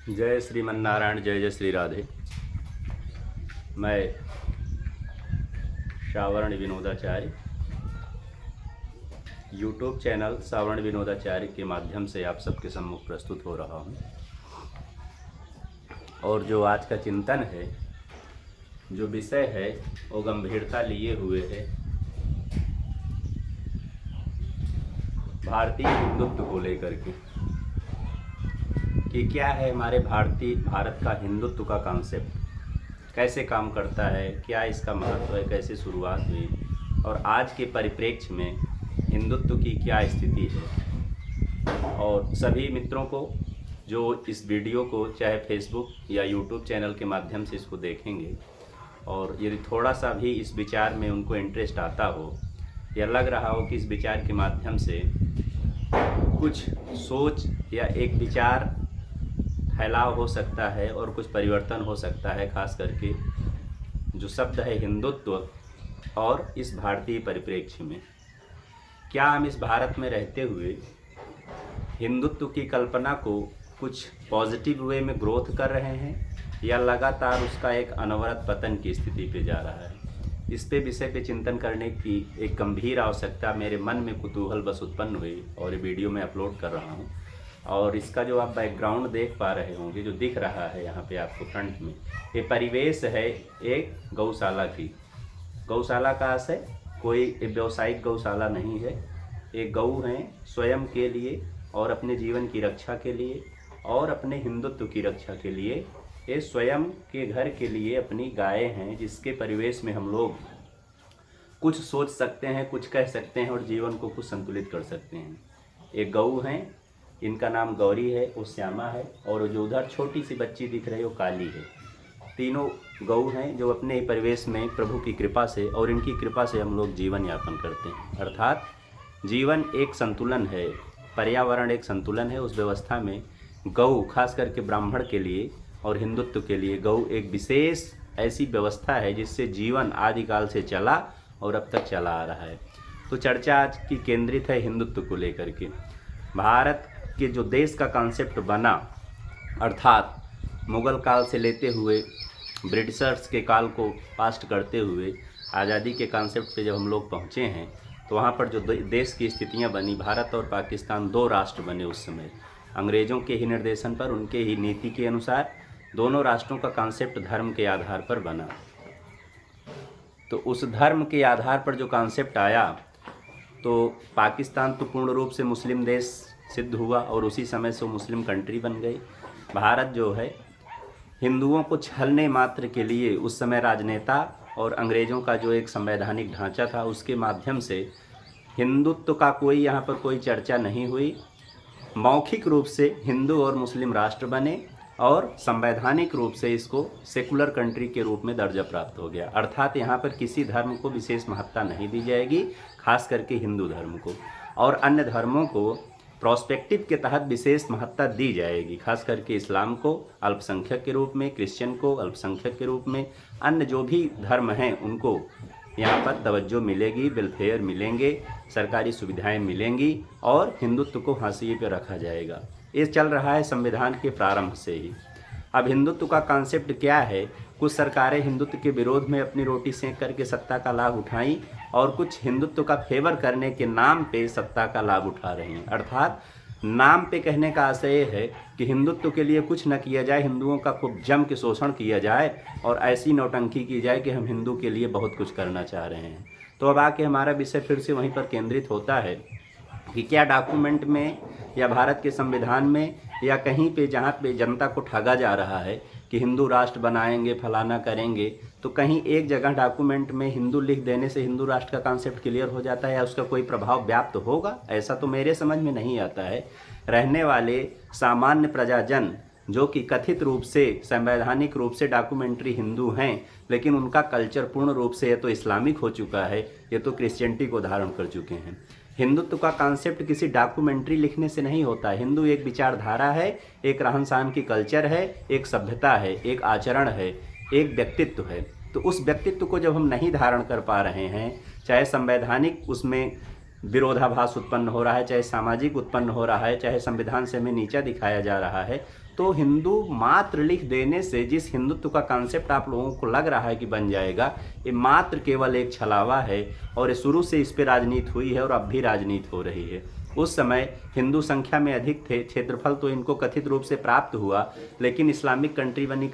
जय श्रीमन्नारायण, जय जय श्री राधे। मैं सावर्ण विनोदाचार्य यूट्यूब चैनल सावर्ण विनोदाचार्य के माध्यम से आप सबके सम्मुख प्रस्तुत हो रहा हूँ। और जो आज का चिंतन है, जो विषय है, वो गंभीरता लिए हुए है भारतीय हिंदुत्व को लेकर के कि क्या है हमारे भारत का हिंदुत्व का कॉन्सेप्ट, कैसे काम करता है, क्या इसका महत्व है, कैसे शुरुआत हुई और आज के परिप्रेक्ष्य में हिंदुत्व की क्या स्थिति है। और सभी मित्रों को जो इस वीडियो को चाहे फेसबुक या यूट्यूब चैनल के माध्यम से इसको देखेंगे और यदि थोड़ा सा भी इस विचार में उनको इंटरेस्ट आता हो या लग रहा हो कि इस विचार के माध्यम से कुछ सोच या एक विचार फैलाव हो सकता है और कुछ परिवर्तन हो सकता है, खास करके जो शब्द है हिंदुत्व और इस भारतीय परिप्रेक्ष्य में, क्या हम इस भारत में रहते हुए हिंदुत्व की कल्पना को कुछ पॉजिटिव वे में ग्रोथ कर रहे हैं या लगातार उसका एक अनवरत पतन की स्थिति पे जा रहा है। इस पे विषय पे चिंतन करने की एक गंभीर आवश्यकता मेरे मन में कुतूहल बस उत्पन्न हुई और ये वीडियो में अपलोड कर रहा हूँ। और इसका जो आप बैकग्राउंड देख पा रहे होंगे, जो दिख रहा है यहाँ पे आपको फ्रंट में, ये परिवेश है एक गौशाला की। गौशाला का आशय कोई व्यावसायिक गौशाला नहीं है। एक गऊ हैं स्वयं के लिए और अपने जीवन की रक्षा के लिए और अपने हिंदुत्व की रक्षा के लिए, ये स्वयं के घर के लिए अपनी गायें हैं, जिसके परिवेश में हम लोग कुछ सोच सकते हैं, कुछ कह सकते हैं और जीवन को कुछ संतुलित कर सकते हैं। एक गऊ हैं, इनका नाम गौरी है, वो श्यामा है और जो उधर छोटी सी बच्ची दिख रही है वो काली है। तीनों गऊ हैं जो अपने परिवेश में प्रभु की कृपा से और इनकी कृपा से हम लोग जीवन यापन करते हैं। अर्थात जीवन एक संतुलन है, पर्यावरण एक संतुलन है। उस व्यवस्था में गऊ खास करके ब्राह्मण के लिए और हिंदुत्व के लिए गऊ एक विशेष ऐसी व्यवस्था है जिससे जीवन आदिकाल से चला और अब तक चला आ रहा है। तो चर्चा आज की केंद्रित है हिंदुत्व को लेकर के। भारत के जो देश का कॉन्सेप्ट बना, अर्थात मुग़ल काल से लेते हुए ब्रिटिशर्स के काल को पास्ट करते हुए आज़ादी के कॉन्सेप्ट पे जब हम लोग पहुँचे हैं, तो वहाँ पर जो देश की स्थितियाँ बनी, भारत और पाकिस्तान दो राष्ट्र बने उस समय। अंग्रेज़ों के ही निर्देशन पर, उनके ही नीति के अनुसार दोनों राष्ट्रों का कॉन्सेप्ट धर्म के आधार पर बना। तो उस धर्म के आधार पर जो कॉन्सेप्ट आया, तो पाकिस्तान तो पूर्ण रूप से मुस्लिम देश सिद्ध हुआ और उसी समय से वो मुस्लिम कंट्री बन गई। भारत जो है हिंदुओं को छलने मात्र के लिए उस समय राजनेता और अंग्रेज़ों का जो एक संवैधानिक ढांचा था, उसके माध्यम से हिंदुत्व का कोई यहाँ पर कोई चर्चा नहीं हुई। मौखिक रूप से हिंदू और मुस्लिम राष्ट्र बने और संवैधानिक रूप से इसको सेकुलर कंट्री के रूप में दर्जा प्राप्त हो गया। अर्थात यहाँ पर किसी धर्म को विशेष महत्ता नहीं दी जाएगी, खास करके हिंदू धर्म को, और अन्य धर्मों को प्रोस्पेक्टिव के तहत विशेष महत्ता दी जाएगी। खास करके इस्लाम को अल्पसंख्यक के रूप में, क्रिश्चियन को अल्पसंख्यक के रूप में, अन्य जो भी धर्म हैं उनको यहाँ पर तवज्जो मिलेगी, वेलफेयर मिलेंगे, सरकारी सुविधाएं मिलेंगी और हिंदुत्व को हाशिए पर रखा जाएगा। ये चल रहा है संविधान के प्रारंभ से ही। अब हिंदुत्व का कॉन्सेप्ट क्या है? कुछ सरकारें हिंदुत्व के विरोध में अपनी रोटी सेंक करके सत्ता का लाभ उठाई और कुछ हिंदुत्व का फेवर करने के नाम पे सत्ता का लाभ उठा रही हैं। अर्थात नाम पे कहने का आशय ये है कि हिंदुत्व के लिए कुछ न किया जाए, हिंदुओं का खूब जम के शोषण किया जाए और ऐसी नौटंकी की जाए कि हम हिंदू के लिए बहुत कुछ करना चाह रहे हैं। तो अब आके हमारा विषय फिर से वहीं पर केंद्रित होता है कि क्या डॉक्यूमेंट में या भारत के संविधान में या कहीं पे जहाँ पे जनता को ठगा जा रहा है कि हिंदू राष्ट्र बनाएंगे, फलाना करेंगे, तो कहीं एक जगह डॉक्यूमेंट में हिंदू लिख देने से हिंदू राष्ट्र का कॉन्सेप्ट क्लियर हो जाता है या उसका कोई प्रभाव व्याप्त होगा? ऐसा तो मेरे समझ में नहीं आता है। रहने वाले सामान्य प्रजाजन जो कि कथित रूप से संवैधानिक रूप से डॉक्यूमेंट्री हिंदू हैं, लेकिन उनका कल्चर पूर्ण रूप से ये तो इस्लामिक हो चुका है, ये तो क्रिश्चियनिटी को धारण कर चुके हैं। हिंदुत्व का कॉन्सेप्ट किसी डॉक्यूमेंट्री लिखने से नहीं होता। हिंदू एक विचारधारा है, एक रहन सहन की कल्चर है, एक सभ्यता है, एक आचरण है, एक व्यक्तित्व है। तो उस व्यक्तित्व को जब हम नहीं धारण कर पा रहे हैं, चाहे संवैधानिक उसमें विरोधाभास उत्पन्न हो रहा है, चाहे सामाजिक उत्पन्न हो रहा है, चाहे संविधान से हमें नीचा दिखाया जा रहा है, तो हिंदू मात्र लिख देने से जिस हिंदुत्व का कॉन्सेप्ट आप लोगों को लग रहा है कि बन जाएगा, ये मात्र केवल एक छलावा है। और ये शुरू से इस पर राजनीति हुई है और अब भी राजनीति हो रही है। उस समय हिंदू संख्या में अधिक थे, क्षेत्रफल तो इनको कथित रूप से प्राप्त हुआ, लेकिन इस्लामिक कंट्री बनी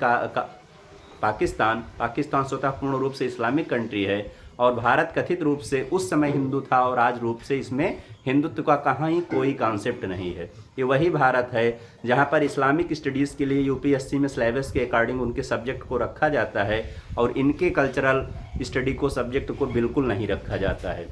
पाकिस्तान स्वतः पूर्ण रूप से इस्लामिक कंट्री है और भारत कथित रूप से उस समय हिंदू था और आज रूप से इसमें हिंदुत्व का कहाँ ही कोई कॉन्सेप्ट नहीं है। ये वही भारत है जहाँ पर इस्लामिक स्टडीज़ के लिए यूपीएससी में सिलेबस के अकॉर्डिंग उनके सब्जेक्ट को रखा जाता है और इनके कल्चरल स्टडी को सब्जेक्ट को बिल्कुल नहीं रखा जाता है।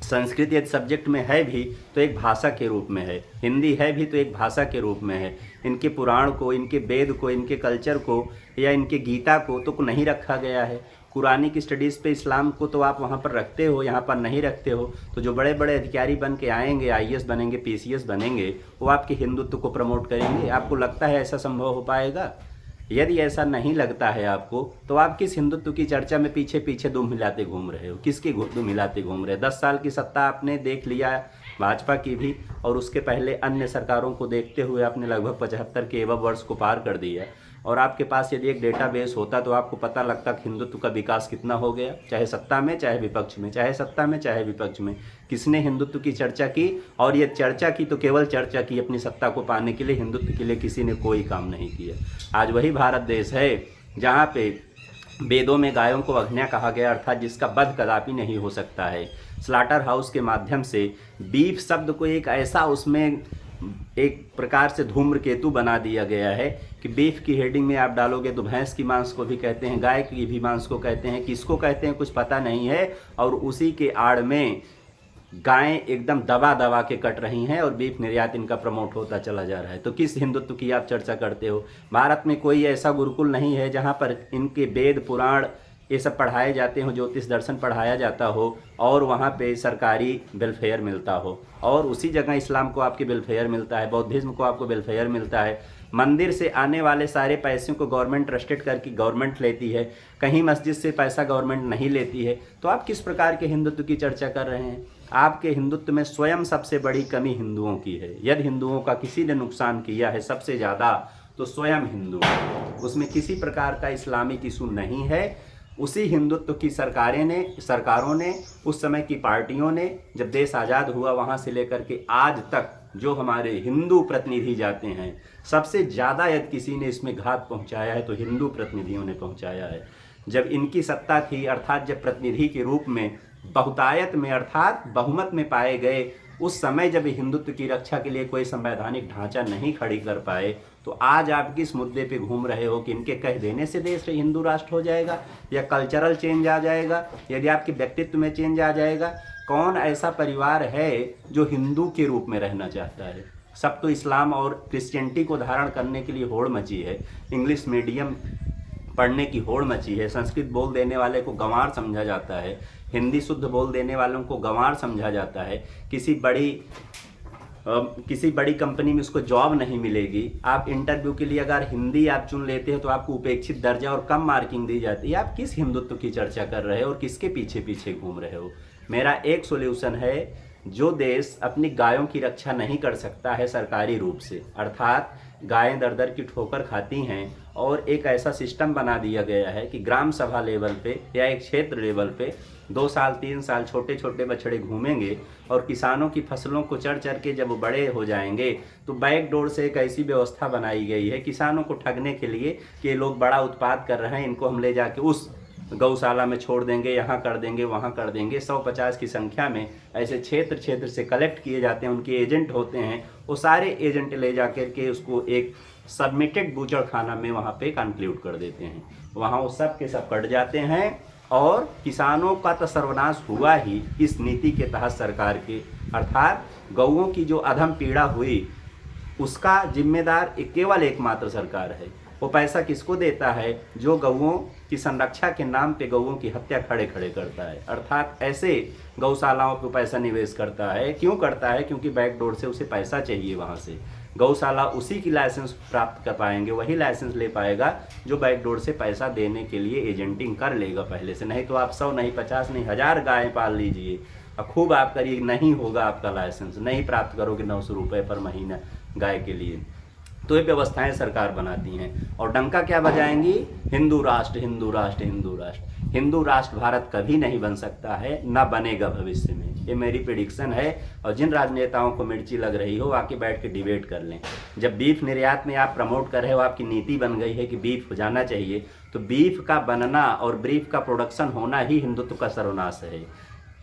संस्कृत यदि सब्जेक्ट में है भी तो एक भाषा के रूप में है, हिंदी है भी तो एक भाषा के रूप में है। इनके पुराण को, इनके वेद को, इनके कल्चर को या इनके गीता को तो नहीं रखा गया है। कुरानिक स्टडीज़ पे इस्लाम को तो आप वहाँ पर रखते हो, यहाँ पर नहीं रखते हो। तो जो बड़े बड़े अधिकारी बन के आएंगे, आईएएस बनेंगे, पीसीएस बनेंगे, वो आपके हिंदुत्व को प्रमोट करेंगे। आपको लगता है ऐसा संभव हो पाएगा? यदि ऐसा नहीं लगता है आपको, तो आप किस हिंदुत्व की चर्चा में पीछे पीछे दुम हिलाते घूम रहे हो? किसके दुम हिलाते घूम रहे हो? 10 साल की सत्ता आपने देख लिया भाजपा की भी, और उसके पहले अन्य सरकारों को देखते हुए आपने लगभग 75 के एवं वर्ष को पार कर दिया। और आपके पास यदि एक डेटाबेस होता तो आपको पता लगता कि हिंदुत्व का विकास कितना हो गया, चाहे सत्ता में चाहे विपक्ष में, चाहे सत्ता में चाहे विपक्ष में। किसने हिंदुत्व की चर्चा की? और ये चर्चा की तो केवल चर्चा की, अपनी सत्ता को पाने के लिए, हिंदुत्व के लिए किसी ने कोई काम नहीं किया। आज वही भारत देश है जहाँ पे वेदों में गायों को अघन्या कहा गया, अर्थात जिसका वध कदापि नहीं हो सकता है। स्लाटर हाउस के माध्यम से बीफ शब्द को एक ऐसा उसमें एक प्रकार से धूम्रकेतु बना दिया गया है कि बीफ की हेडिंग में आप डालोगे तो भैंस की मांस को भी कहते हैं, गाय की भी मांस को कहते हैं, किसको कहते हैं कुछ पता नहीं है। और उसी के आड़ में गायें एकदम दबा दबा के कट रही हैं और बीफ निर्यात इनका प्रमोट होता चला जा रहा है। तो किस हिंदुत्व की आप चर्चा करते हो? भारत में कोई ऐसा गुरुकुल नहीं है जहाँ पर इनके वेद पुराण ये सब पढ़ाए जाते हो, ज्योतिष दर्शन पढ़ाया जाता हो और वहाँ पे सरकारी वेलफेयर मिलता हो, और उसी जगह इस्लाम को आपके वेलफेयर मिलता है, बौद्धिज्म को आपको वेलफेयर मिलता है। मंदिर से आने वाले सारे पैसों को गवर्नमेंट ट्रस्टेड करके गवर्नमेंट लेती है, कहीं मस्जिद से पैसा गवर्नमेंट नहीं लेती है। तो आप किस प्रकार के हिंदुत्व की चर्चा कर रहे हैं? आपके हिंदुत्व में स्वयं सबसे बड़ी कमी हिंदुओं की है। यदि हिंदुओं का किसी ने नुकसान किया है सबसे ज़्यादा तो स्वयं हिंदू, उसमें किसी प्रकार का इस्लामिक इशू नहीं है। उसी हिंदुत्व की सरकारों ने उस समय की पार्टियों ने, जब देश आज़ाद हुआ वहाँ से लेकर के आज तक जो हमारे हिंदू प्रतिनिधि जाते हैं, सबसे ज़्यादा यदि किसी ने इसमें घात पहुँचाया है तो हिंदू प्रतिनिधियों ने पहुँचाया है। जब इनकी सत्ता थी, अर्थात जब प्रतिनिधि के रूप में बहुतायत में अर्थात बहुमत में पाए गए, उस समय जब हिंदुत्व की रक्षा के लिए कोई संवैधानिक ढांचा नहीं खड़ी कर पाए, तो आज आप किस मुद्दे पे घूम रहे हो कि इनके कह देने से देश हिंदू राष्ट्र हो जाएगा या कल्चरल चेंज आ जाएगा, यदि आपके व्यक्तित्व में चेंज आ जाएगा? कौन ऐसा परिवार है जो हिंदू के रूप में रहना चाहता है? सब तो इस्लाम और क्रिश्चियनिटी को धारण करने के लिए होड़ मची है, इंग्लिश मीडियम पढ़ने की होड़ मची है, संस्कृत बोल देने वाले को गंवार समझा जाता है, हिंदी शुद्ध बोल देने वालों को गंवार समझा जाता है। किसी बड़ी कंपनी में उसको जॉब नहीं मिलेगी। आप इंटरव्यू के लिए अगर हिंदी आप चुन लेते हो तो आपको उपेक्षित दर्जा और कम मार्किंग दी जाती है। आप किस हिंदुत्व की चर्चा कर रहे हो और किसके पीछे पीछे घूम रहे हो? मेरा एक सॉल्यूशन है, जो देश अपनी गायों की रक्षा नहीं कर सकता है सरकारी रूप से, अर्थात गायें दर दर की ठोकर खाती हैं और एक ऐसा सिस्टम बना दिया गया है कि ग्राम सभा लेवल पे या एक क्षेत्र लेवल पे 2 साल 3 साल छोटे छोटे बछड़े घूमेंगे और किसानों की फसलों को चढ़ चढ़ के जब वो बड़े हो जाएंगे तो बैकडोर से एक ऐसी व्यवस्था बनाई गई है किसानों को ठगने के लिए कि ये लोग बड़ा उत्पाद कर रहे हैं, इनको हम ले जाके उस गौशाला में छोड़ देंगे, यहाँ कर देंगे, वहाँ कर देंगे। 150 की संख्या में ऐसे क्षेत्र क्षेत्र से कलेक्ट किए जाते हैं, उनके एजेंट होते हैं, वो सारे एजेंट ले जा कर के उसको एक सबमिटेड बूचड़ खाना में वहाँ पे कंक्लूड कर देते हैं। वहाँ वो सब के सब कट जाते हैं और किसानों का तो सर्वनाश हुआ ही इस नीति के तहत सरकार के, अर्थात गौओं की जो अधम पीड़ा हुई उसका जिम्मेदार केवल एकमात्र सरकार है। वो पैसा किसको देता है? जो गौओं की संरक्षा के नाम पे गौओं की हत्या खड़े खड़े करता है, अर्थात ऐसे गौशालाओं पे पैसा निवेश करता है। क्यों करता है? क्योंकि बैकडोर से उसे पैसा चाहिए। वहाँ से गौशाला उसी की लाइसेंस प्राप्त कर पाएंगे, वही लाइसेंस ले पाएगा जो बैकडोर से पैसा देने के लिए एजेंटिंग कर लेगा पहले से। नहीं तो आप 100 नहीं 50 नहीं 1000 गायें पाल लीजिए, और खूब आप करिए, नहीं होगा आपका लाइसेंस, नहीं प्राप्त करोगे 900 रुपये पर महीना गाय के लिए। तो ये व्यवस्थाएं सरकार बनाती हैं और डंका क्या बजाएंगी, हिंदू राष्ट्र हिंदू राष्ट्र हिंदू राष्ट्र। हिंदू राष्ट्र भारत कभी नहीं बन सकता है, ना बनेगा भविष्य में, ये मेरी प्रेडिक्शन है। और जिन राजनेताओं को मिर्ची लग रही हो आके बैठ के डिबेट कर लें। जब बीफ निर्यात में आप प्रमोट कर रहे हो, आपकी नीति बन गई है कि बीफ हो जाना चाहिए, तो बीफ का बनना और बीफ का प्रोडक्शन होना ही हिंदुत्व का सर्वनाश है।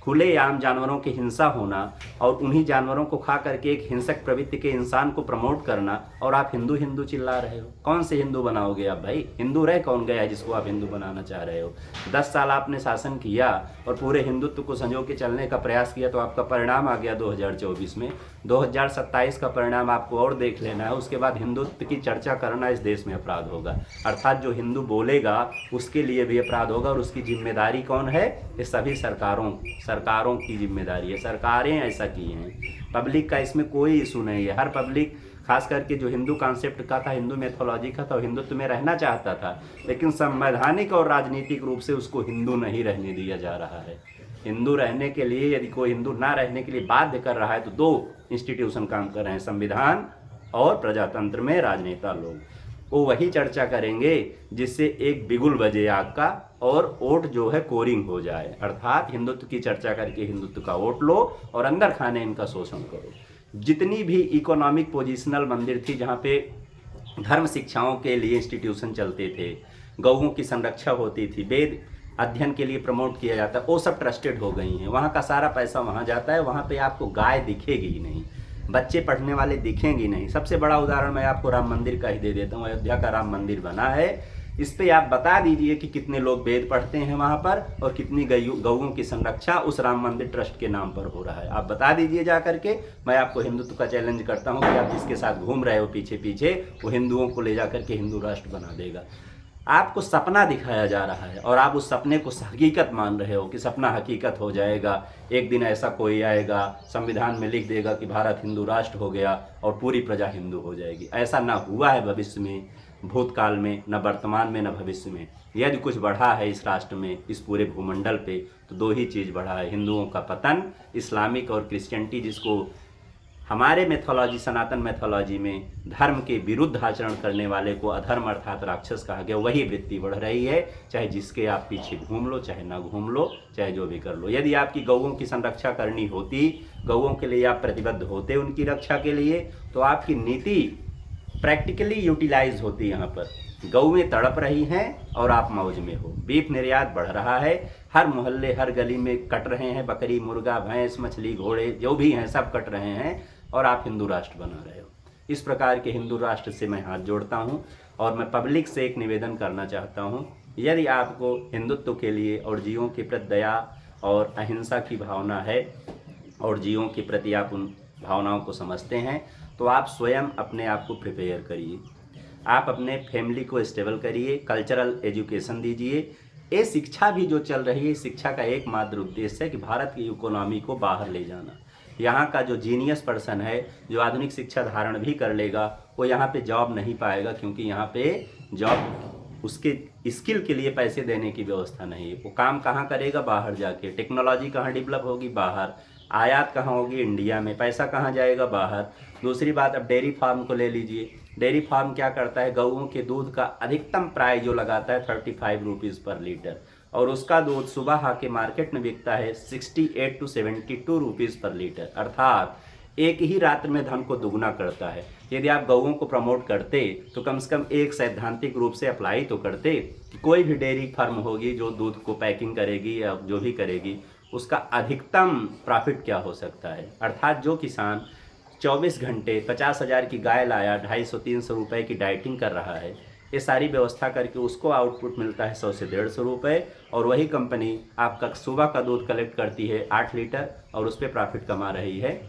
खुलेआम जानवरों की हिंसा होना और उन्हीं जानवरों को खा करके एक हिंसक प्रवृत्ति के इंसान को प्रमोट करना, और आप हिंदू हिंदू चिल्ला रहे हो। कौन से हिंदू बनाओगे आप भाई? हिंदू रह कौन गया है जिसको आप हिंदू बनाना चाह रहे हो? 10 साल आपने शासन किया और पूरे हिंदुत्व को संजो के चलने का प्रयास किया, तो आपका परिणाम आ गया 2024 में। 2027 का परिणाम आपको और देख लेना है। उसके बाद हिंदुत्व की चर्चा करना इस देश में अपराध होगा, अर्थात जो हिंदू बोलेगा उसके लिए भी अपराध होगा। और उसकी जिम्मेदारी कौन है? ये सभी सरकारों की जिम्मेदारी है। सरकारें ऐसा की हैं, पब्लिक का इसमें कोई इशू नहीं है। हर पब्लिक, खास करके जो हिंदू कॉन्सेप्ट का था, हिंदू मैथोलॉजी का था, हिंदुत्व में रहना चाहता था, लेकिन संवैधानिक और राजनीतिक रूप से उसको हिंदू नहीं रहने दिया जा रहा है। हिंदू रहने के लिए, यदि कोई हिंदू ना रहने के लिए बाध्य कर रहा है, तो 2 इंस्टीट्यूशन काम कर रहे हैं, संविधान और प्रजातंत्र में राजनेता लोग। वो वही चर्चा करेंगे जिससे एक बिगुल बजे आग का और वोट जो है कोरिंग हो जाए, अर्थात हिंदुत्व की चर्चा करके हिंदुत्व का वोट लो और अंदर खाने इनका शोषण करो। जितनी भी इकोनॉमिक पोजिशनल मंदिर थी जहाँ पे धर्म शिक्षाओं के लिए इंस्टीट्यूशन चलते थे, गौओं की संरक्षा होती थी, वेद अध्ययन के लिए प्रमोट किया जाता है, वो सब ट्रस्टेड हो गई हैं। वहाँ का सारा पैसा वहाँ जाता है, वहाँ पे आपको गाय दिखेगी ही नहीं, बच्चे पढ़ने वाले दिखेंगे नहीं। सबसे बड़ा उदाहरण मैं आपको राम मंदिर का ही दे देता हूँ। अयोध्या का राम मंदिर बना है, इस पे आप बता दीजिए कि कितने लोग वेद पढ़ते हैं वहाँ पर और कितनी गौओं की संरक्षा उस राम मंदिर ट्रस्ट के नाम पर हो रहा है। आप बता दीजिए जा करके। मैं आपको हिंदुत्व का चैलेंज करता हूँ कि आप जिसके साथ घूम रहे हो पीछे पीछे, वो हिंदुओं को ले जा करके हिंदू राष्ट्र बना देगा। आपको सपना दिखाया जा रहा है और आप उस सपने को हकीकत मान रहे हो कि सपना हकीकत हो जाएगा। एक दिन ऐसा कोई आएगा, संविधान में लिख देगा कि भारत हिंदू राष्ट्र हो गया और पूरी प्रजा हिंदू हो जाएगी। ऐसा ना हुआ है भविष्य में, भूतकाल में, न वर्तमान में, न भविष्य में। यदि कुछ बढ़ा है इस राष्ट्र में, इस पूरे भूमंडल पे, तो 2 ही चीज़ बढ़ा है, हिंदुओं का पतन, इस्लामिक और क्रिश्चियनिटी, जिसको हमारे मैथोलॉजी, सनातन मैथोलॉजी में धर्म के विरुद्ध आचरण करने वाले को अधर्म अर्थात राक्षस कहा गया। वही वृत्ति बढ़ रही है, चाहे जिसके आप पीछे घूम लो, चाहे ना घूम लो, चाहे जो भी कर लो। यदि आपकी गौओं की संरक्षा करनी होती, गौओं के लिए आप प्रतिबद्ध होते उनकी रक्षा के लिए, तो आपकी नीति प्रैक्टिकली यूटिलाइज होती। यहाँ पर गौएं तड़प रही हैं और आप मौज में हो। बीफ निर्यात बढ़ रहा है, हर मोहल्ले हर गली में कट रहे हैं, बकरी, मुर्गा, भैंस, मछली, घोड़े जो भी हैं सब कट रहे हैं, और आप हिंदू राष्ट्र बना रहे हो। इस प्रकार के हिंदू राष्ट्र से मैं हाथ जोड़ता हूँ और मैं पब्लिक से एक निवेदन करना चाहता हूँ, यदि आपको हिंदुत्व के लिए और जीवों के प्रति दया और अहिंसा की भावना है और जीवों के प्रति आप उन भावनाओं को समझते हैं, तो आप स्वयं अपने आप को प्रिपेयर करिए, आप अपने फैमिली को स्टेबल करिए, कल्चरल एजुकेशन दीजिए। ये शिक्षा भी जो चल रही है, शिक्षा का एकमात्र उद्देश्य है कि भारत की इकोनॉमी को बाहर ले जाना। यहाँ का जो जीनियस पर्सन है, जो आधुनिक शिक्षा धारण भी कर लेगा, वो यहाँ पे जॉब नहीं पाएगा, क्योंकि यहाँ पे जॉब उसके स्किल के लिए पैसे देने की व्यवस्था नहीं है। वो काम कहाँ करेगा? बाहर जाके। टेक्नोलॉजी कहाँ डेवलप होगी? बाहर। आयात कहाँ होगी? इंडिया में। पैसा कहाँ जाएगा? बाहर। दूसरी बात, अब डेयरी फार्म को ले लीजिए। डेयरी फार्म क्या करता है? गौओं के दूध का अधिकतम प्राइस जो लगाता है 35 रुपीज़ पर लीटर, और उसका दूध सुबह आके मार्केट में बिकता है 68 to 72 रुपीज़ पर लीटर, अर्थात एक ही रात में धन को दुगना करता है। यदि आप गौओं को प्रमोट करते तो कम से कम एक सैद्धांतिक रूप से अप्लाई तो करते कि कोई भी डेयरी फार्म होगी जो दूध को पैकिंग करेगी या जो भी करेगी, उसका अधिकतम प्रॉफिट क्या हो सकता है। अर्थात जो किसान 24 घंटे 50,000 की गाय लाया, 250-300 रुपये की डाइटिंग कर रहा है, ये सारी व्यवस्था करके उसको आउटपुट मिलता है 100 से 150 रुपये, और वही कंपनी आपका सुबह का दूध कलेक्ट करती है 8 लीटर और उस पर प्रॉफिट कमा रही है।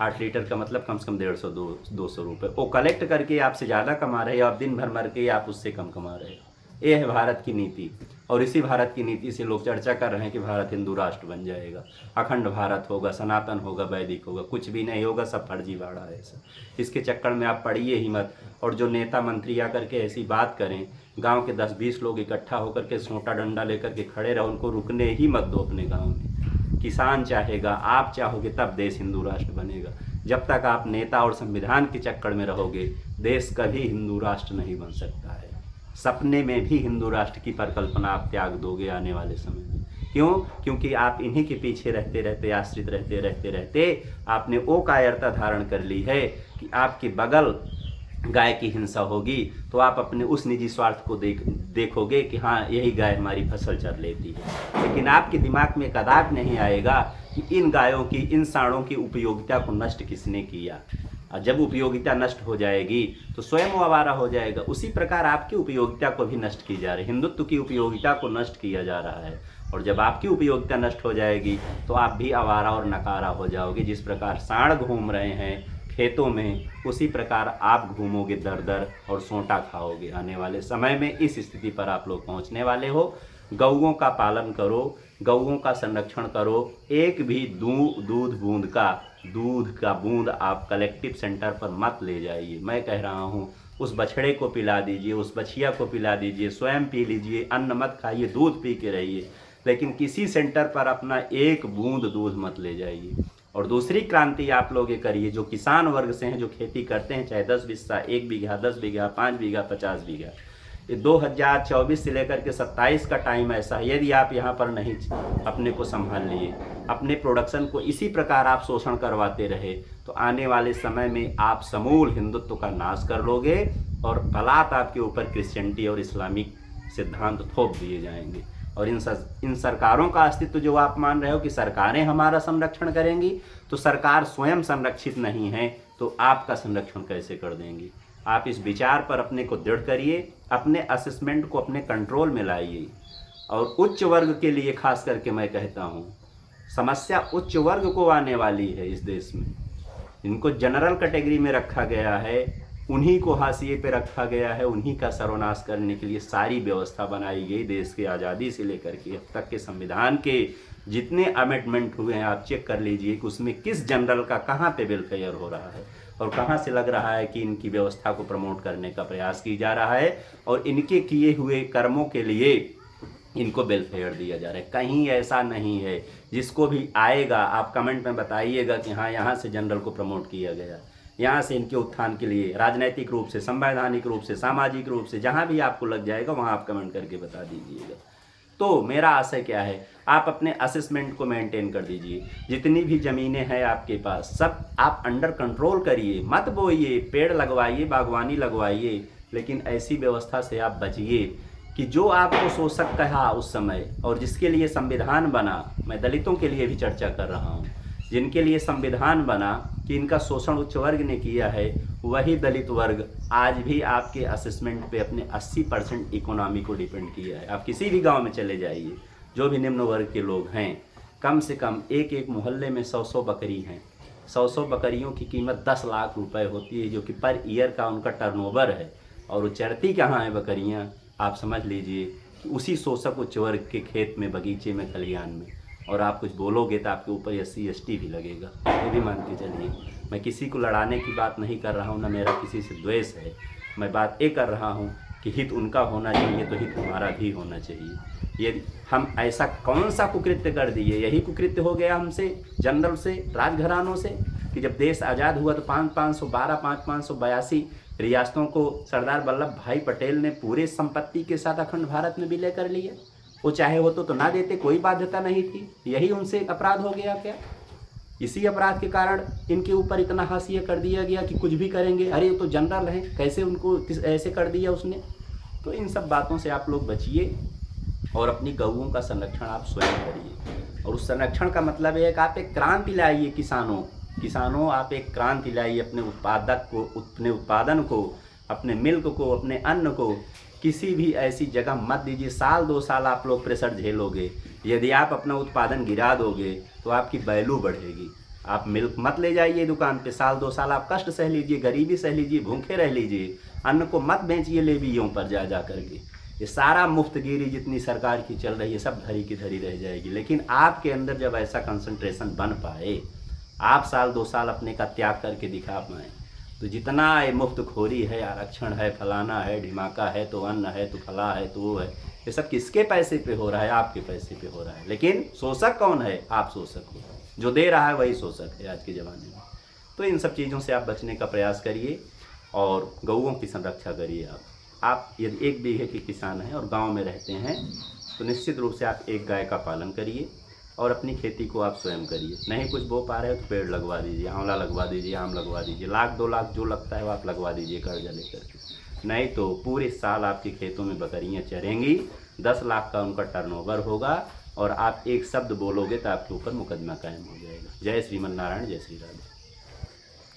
8 लीटर का मतलब कम से कम 150-200 रुपये वो कलेक्ट करके आपसे ज़्यादा कमा रहे हो, आप दिन भर मर के आप उससे कम कमा रहे हो। ये है भारत की नीति, और इसी भारत की नीति से लोग चर्चा कर रहे हैं कि भारत हिंदू राष्ट्र बन जाएगा, अखंड भारत होगा, सनातन होगा, वैदिक होगा। कुछ भी नहीं होगा, सब फर्जीवाड़ा है सब। इसके चक्कर में आप पड़िए ही मत। और जो नेता मंत्री आकर के ऐसी बात करें, गांव के 10-20 लोग इकट्ठा होकर के सोटा डंडा लेकर के खड़े रहो, उनको रुकने ही मत दो अपने गांव में, किसान चाहेगा, आप चाहोगे, तब देश हिंदू राष्ट्र बनेगा। जब तक आप नेता और संविधान के चक्कर में रहोगे, देश कभी हिंदू राष्ट्र नहीं बन सकता है। सपने में भी हिंदू राष्ट्र की परिकल्पना आप त्याग दोगे आने वाले समय में। क्यों? क्योंकि आप इन्हीं के पीछे रहते रहते, आश्रित रहते रहते आपने वो कायरता धारण कर ली है कि आपके बगल गाय की हिंसा होगी तो आप अपने उस निजी स्वार्थ को देखोगे कि हाँ, यही गाय हमारी फसल चर लेती है। लेकिन आपके दिमाग में कदापि नहीं आएगा कि इन गायों की, इन सांडों की उपयोगिता को नष्ट किसने किया। और जब उपयोगिता नष्ट हो जाएगी तो स्वयं वो आवारा हो जाएगा। उसी प्रकार आपकी उपयोगिता को भी नष्ट की जा रही है, हिंदुत्व की उपयोगिता को नष्ट किया जा रहा है। और जब आपकी उपयोगिता नष्ट हो जाएगी तो आप भी आवारा और नकारा हो जाओगे। जिस प्रकार सांड घूम रहे हैं खेतों में, उसी प्रकार आप घूमोगे दर दर और सोंटा खाओगे। आने वाले समय में इस स्थिति पर आप लोग पहुंचने वाले हो। गौओं का पालन करो, गौओं का संरक्षण करो। एक भी दूध का बूंद आप कलेक्टिव सेंटर पर मत ले जाइए। मैं कह रहा हूँ, उस बछड़े को पिला दीजिए, उस बछिया को पिला दीजिए, स्वयं पी लीजिए, अन्न मत खाइए, दूध पी के रहिए, लेकिन किसी सेंटर पर अपना एक बूंद दूध मत ले जाइए। और दूसरी क्रांति आप लोग ये करिए, जो किसान वर्ग से हैं, जो खेती करते हैं, चाहे 10 बिस्सा, 1 बीघा, 10 बीघा, 5 बीघा, 50 बीघा, ये 2024 से लेकर के 27 का टाइम ऐसा है, यदि आप यहाँ पर नहीं अपने को संभाल लिए, अपने प्रोडक्शन को इसी प्रकार आप शोषण करवाते रहे, तो आने वाले समय में आप समूल हिंदुत्व का नाश कर लोगे और बलात् आपके ऊपर क्रिश्चियनिटी और इस्लामिक सिद्धांत थोप दिए जाएंगे। और इन सरकारों का अस्तित्व जो आप मान रहे हो कि सरकारें हमारा संरक्षण करेंगी, तो सरकार स्वयं संरक्षित नहीं है तो आपका संरक्षण कैसे कर देंगी। आप इस विचार पर अपने को दृढ़ करिए, अपने असेसमेंट को अपने कंट्रोल में लाइए। और उच्च वर्ग के लिए खास करके मैं कहता हूँ, समस्या उच्च वर्ग को आने वाली है इस देश में। इनको जनरल कैटेगरी में रखा गया है, उन्हीं को हाशिए पे रखा गया है, उन्हीं का सर्वनाश करने के लिए सारी व्यवस्था बनाई गई। देश की आज़ादी से लेकर के अब तक के संविधान के जितने अमेंडमेंट हुए हैं, आप चेक कर लीजिए कि उसमें किस जनरल का कहाँ पे वेलफेयर हो रहा है और कहाँ से लग रहा है कि इनकी व्यवस्था को प्रमोट करने का प्रयास की जा रहा है और इनके किए हुए कर्मों के लिए इनको वेलफेयर दिया जा रहा है। कहीं ऐसा नहीं है। जिसको भी आएगा आप कमेंट में बताइएगा कि हाँ, यहाँ से जनरल को प्रमोट किया गया, यहाँ से इनके उत्थान के लिए राजनैतिक रूप से, संवैधानिक रूप से, सामाजिक रूप से, जहाँ भी आपको लग जाएगा वहाँ आप कमेंट करके बता दीजिएगा। तो मेरा आशय क्या है, आप अपने असेसमेंट को मेंटेन कर दीजिए। जितनी भी ज़मीनें हैं आपके पास, सब आप अंडर कंट्रोल करिए, मत बोइए, पेड़ लगवाइए, बागवानी लगवाइए, लेकिन ऐसी व्यवस्था से आप बचिए कि जो आपको शोषक कहा उस समय और जिसके लिए संविधान बना, मैं दलितों के लिए भी चर्चा कर रहा हूँ, जिनके लिए संविधान बना कि इनका शोषण उच्च वर्ग ने किया है, वही दलित वर्ग आज भी आपके असेसमेंट पे अपने 80% इकोनॉमी को डिपेंड किया है। आप किसी भी गांव में चले जाइए, जो भी निम्न वर्ग के लोग हैं, कम से कम एक एक मोहल्ले में 100 बकरी हैं। 100 बकरियों की कीमत 10 लाख रुपए होती है, जो कि पर ईयर का उनका टर्नओवर है। और वो चरती कहाँ है बकरियाँ, आप समझ लीजिए कि उसी शोषक उच्च वर्ग के खेत में, बगीचे में, खलिहान में। और आप कुछ बोलोगे तो आपके ऊपर SC ST भी लगेगा, ये भी मान के चलिए। मैं किसी को लड़ाने की बात नहीं कर रहा हूँ, ना मेरा किसी से द्वेष है। मैं बात ये कर रहा हूँ कि हित उनका होना चाहिए तो हित हमारा भी होना चाहिए। ये हम ऐसा कौन सा कुकृत्य कर दिए, यही कुकृत्य हो गया हमसे, जनरल से, राजघरानों से, कि जब देश आज़ाद हुआ तो 5,582 रियासतों को सरदार वल्लभ भाई पटेल ने पूरे संपत्ति के साथ अखंड भारत में विलय कर लिया। वो चाहे होते तो ना देते, कोई बाध्यता नहीं थी। यही उनसे अपराध हो गया क्या? इसी अपराध के कारण इनके ऊपर इतना हाशिया कर दिया गया कि कुछ भी करेंगे, अरे ये तो जनरल हैं, कैसे उनको ऐसे कर दिया उसने। तो इन सब बातों से आप लोग बचिए और अपनी गौओं का संरक्षण आप स्वयं करिए। और उस संरक्षण का मतलब है कि आप एक क्रांति लाइए। किसानों आप एक क्रांति लाइए, अपने उत्पादक को, अपने उत्पादन को, अपने मिल्क को, अपने अन्न को किसी भी ऐसी जगह मत दीजिए। साल 2 साल आप लोग प्रेशर झेलोगे। यदि आप अपना उत्पादन गिरा दोगे तो आपकी वैल्यू बढ़ेगी। आप मिल्क मत ले जाइए दुकान पे, साल 2 साल आप कष्ट सह लीजिए, गरीबी सह लीजिए, भूखे रह लीजिए। अन्न को मत बेचिए लेवियों पर जा करके। ये सारा मुफ्तगिरी जितनी सरकार की चल रही है, सब धरी की धरी रह जाएगी। लेकिन आपके अंदर जब ऐसा कंसंट्रेशन बन पाए, आप साल 2 साल अपने का त्याग करके दिखा पाएँ, तो जितना ये मुफ्तखोरी है, आरक्षण है, फलाना है, ढिमाका है, तो अन्न है, तो फला है, तो वो है, ये सब किसके पैसे पे हो रहा है? आपके पैसे पे हो रहा है। लेकिन शोषक कौन है? आप शोषक हो। जो दे रहा है वही शोषक है आज के ज़माने में। तो इन सब चीज़ों से आप बचने का प्रयास करिए और गऊओं की संरक्षा करिए। आप यदि 1 बीघे के किसान हैं और गांव में रहते हैं तो निश्चित रूप से आप एक गाय का पालन करिए और अपनी खेती को आप स्वयं करिए। नहीं कुछ बो पा रहे हो तो पेड़ लगवा दीजिए, आंवला लगवा दीजिए, आम लगवा दीजिए, 1,00,000 2 लाख जो लगता है वो आप लगवा दीजिए कर्जा लेकर के। नहीं तो पूरे साल आपके खेतों में बकरियां चरेंगी, 10 लाख का उनका टर्नओवर होगा और आप एक शब्द बोलोगे तो आपके ऊपर मुकदमा कायम हो जाएगा। जय श्रीमन नारायण, जय श्री राधे।